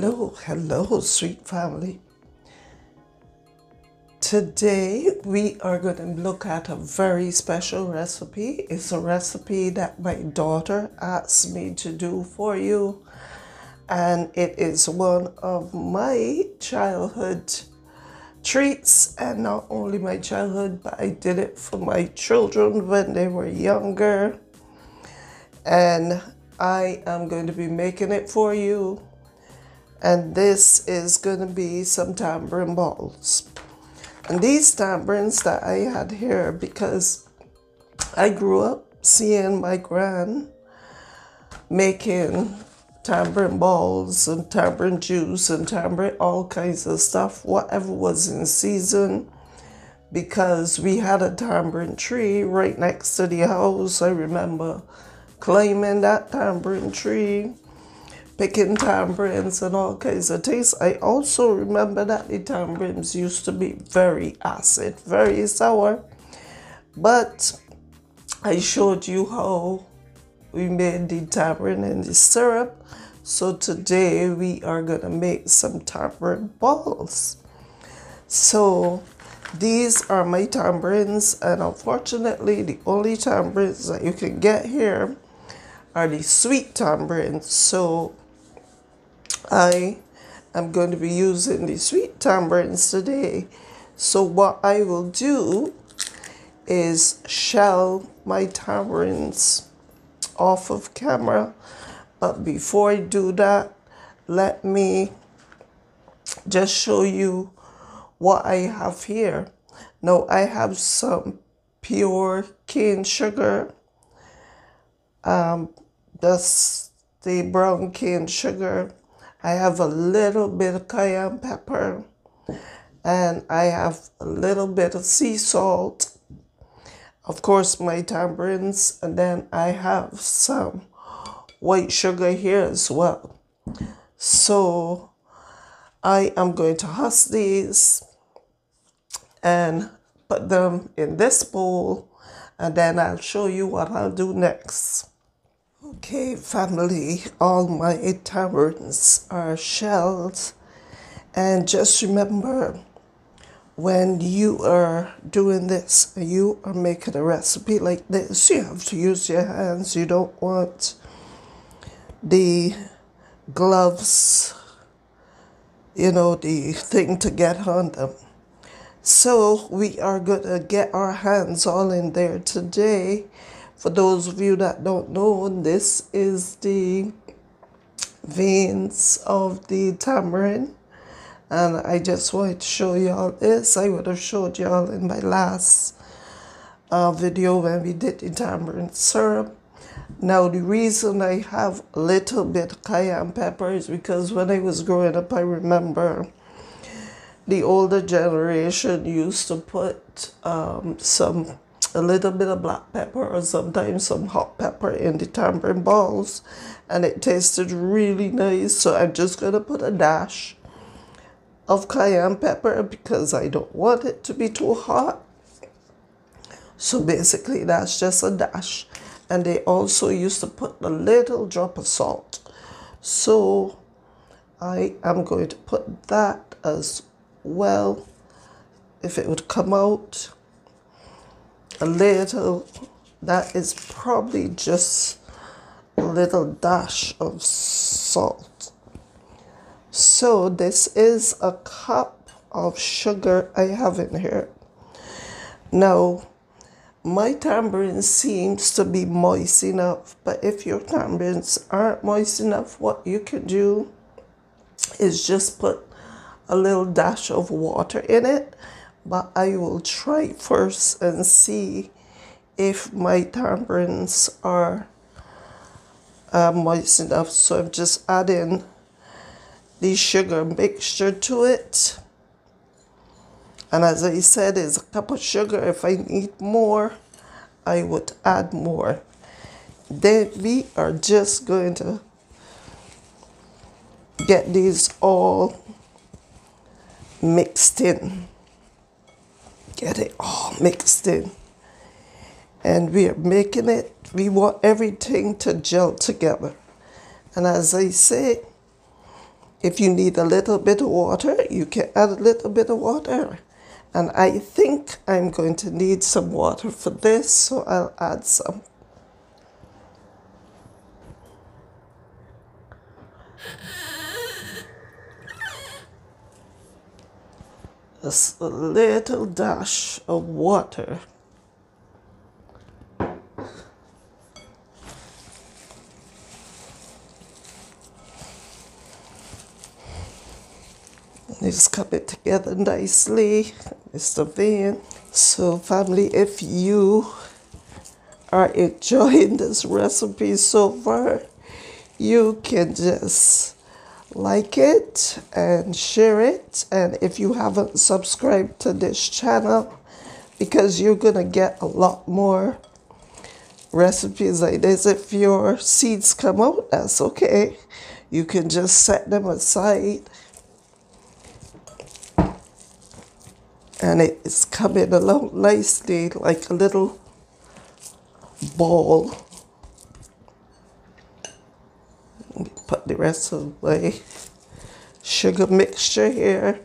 Hello, sweet family. Today we are going to look at a very special recipe. It's a recipe that my daughter asked me to do for you, and it is one of my childhood treats, and not only my childhood, but I did it for my children when they were younger, and I am going to be making it for you. And this is going to be some tamarind balls. And these tamarinds that I had here, because I grew up seeing my gran making tamarind balls and tamarind juice and tamarind all kinds of stuff, whatever was in season, because we had a tamarind tree right next to the house. I remember climbing that tamarind tree, picking tamarinds and all kinds of things. I also remember that the tamarinds used to be very acid, very sour. But I showed you how we made the tamarind and the syrup. So today we are going to make some tamarind balls. So these are my tamarinds, and unfortunately the only tamarinds that you can get here are the sweet tamarinds. So I am going to be using the sweet tamarinds today. So what I will do is shell my tamarinds off of camera. But before I do that, let me just show you what I have here. Now I have some pure cane sugar. That's the brown cane sugar. I have a little bit of cayenne pepper, and I have a little bit of sea salt, of course my tamarinds, and then I have some white sugar here as well. So I am going to husk these and put them in this bowl, and then I'll show you what I'll do next. Okay, family, all my tamarinds are shelled, and just remember, when you are doing this, you are making a recipe like this, you have to use your hands. You don't want the gloves, the thing to get on them. So we are going to get our hands all in there today. For those of you that don't know, this is the veins of the tamarind. And I just wanted to show y'all this. I would have showed y'all in my last video when we did the tamarind syrup. Now the reason I have a little bit of cayenne pepper is because when I was growing up, I remember the older generation used to put a little bit of black pepper or sometimes some hot pepper in the tamarind balls, and it tasted really nice. So I'm just going to put a dash of cayenne pepper because I don't want it to be too hot. So basically that's just a dash. And they also used to put a little drop of salt. So I am going to put that as well. If it would come out a little, that is probably just a little dash of salt. So this is a cup of sugar I have in here. Now my tamarind seems to be moist enough, but if your tamarinds aren't moist enough, what you can do is just put a little dash of water in it. But I will try first and see if my tamarinds are moist enough. So I'm just adding the sugar mixture to it. And as I said, it's a cup of sugar. If I need more, I would add more. Then we are just going to get these all mixed in. Get it all mixed in. And we are making it, we want everything to gel together. And as I say, If you need a little bit of water, you can add a little bit of water. And I think I'm going to need some water for this, so I'll add some. Just a little dash of water. Just cup it together nicely, Mr. Van. So family, if you are enjoying this recipe so far, you can just like it and share it. And if you haven't subscribed to this channel, because you're gonna get a lot more recipes like this. If your seeds come out, that's okay. You can just set them aside. And it is coming along nicely like a little ball. Put the rest of my sugar mixture here.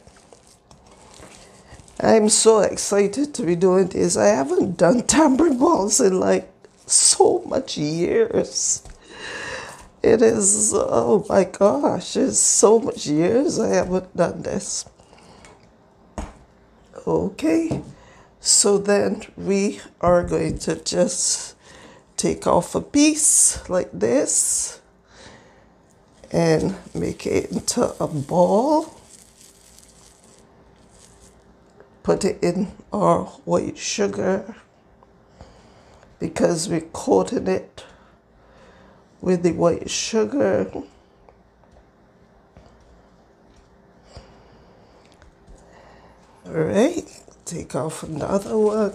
I'm so excited to be doing this. I haven't done tamarind balls in like so much years. It is, oh my gosh, it's so much years I haven't done this. Okay, so then we are going to just take off a piece like this and make it into a ball. Put it in our white sugar because we're coating it with the white sugar. All right, take off another one.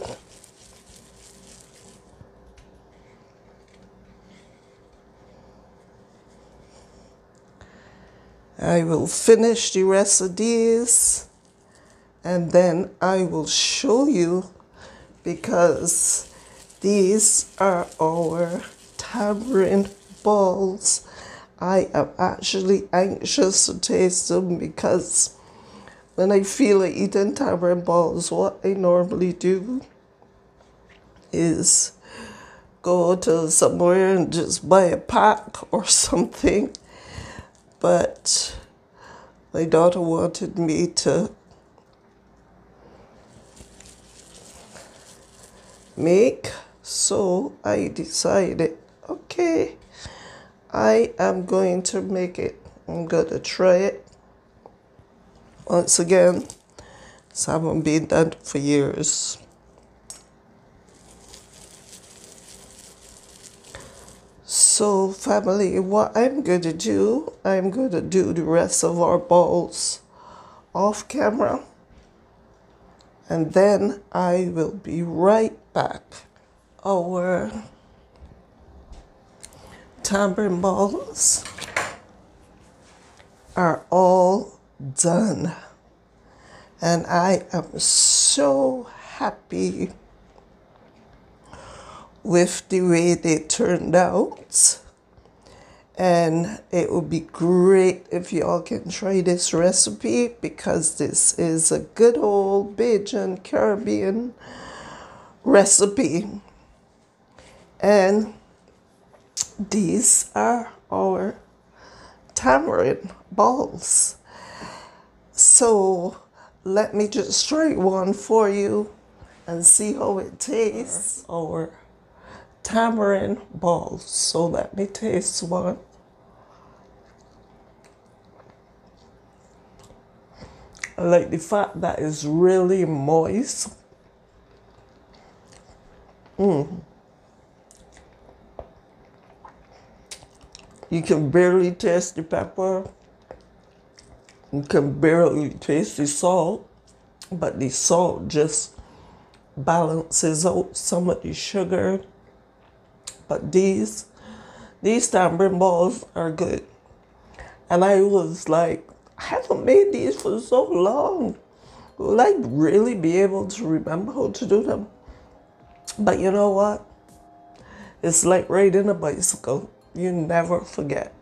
I will finish the rest of these and then I will show you, because these are our tamarind balls. I am actually anxious to taste them because when I feel like eating tamarind balls, what I normally do is go to somewhere and just buy a pack or something. But my daughter wanted me to make, so I decided, okay, I am going to make it. I'm going to try it. Once again, this haven't been done for years. So family, what I'm going to do, I'm going to do the rest of our balls off camera. And then I will be right back. Our tamarind balls are all done. And I am so happy with the way they turned out. And it would be great if y'all can try this recipe, because this is a good old Bajan Caribbean recipe. And these are our tamarind balls. So let me just try one for you and see how it tastes. Our tamarind balls. So let me taste one. I like the fact that it's really moist. You can barely taste the pepper. You can barely taste the salt, but the salt just balances out some of the sugar. But these tamarind balls are good. And I was like, I haven't made these for so long. Will I really be able to remember how to do them? But you know what? It's like riding a bicycle. You never forget.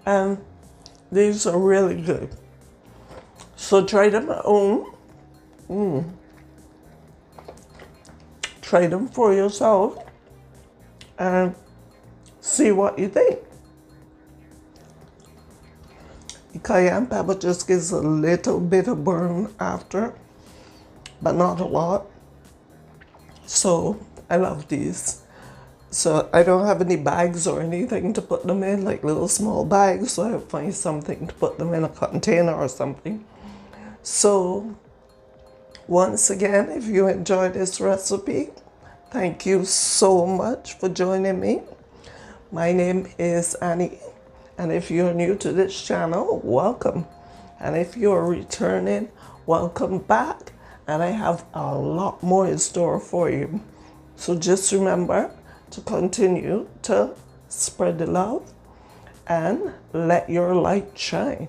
And these are really good. So try them at home. Try them for yourself and see what you think. The cayenne pepper just gives a little bit of burn after, but not a lot. So I love these. So I don't have any bags or anything to put them in, like little small bags, so I'll find something to put them in, a container or something. So once again, if you enjoyed this recipe, thank you so much for joining me. My name is Annie, and if you're new to this channel, welcome. And if you're returning, welcome back. And I have a lot more in store for you. So just remember to continue to spread the love and let your light shine.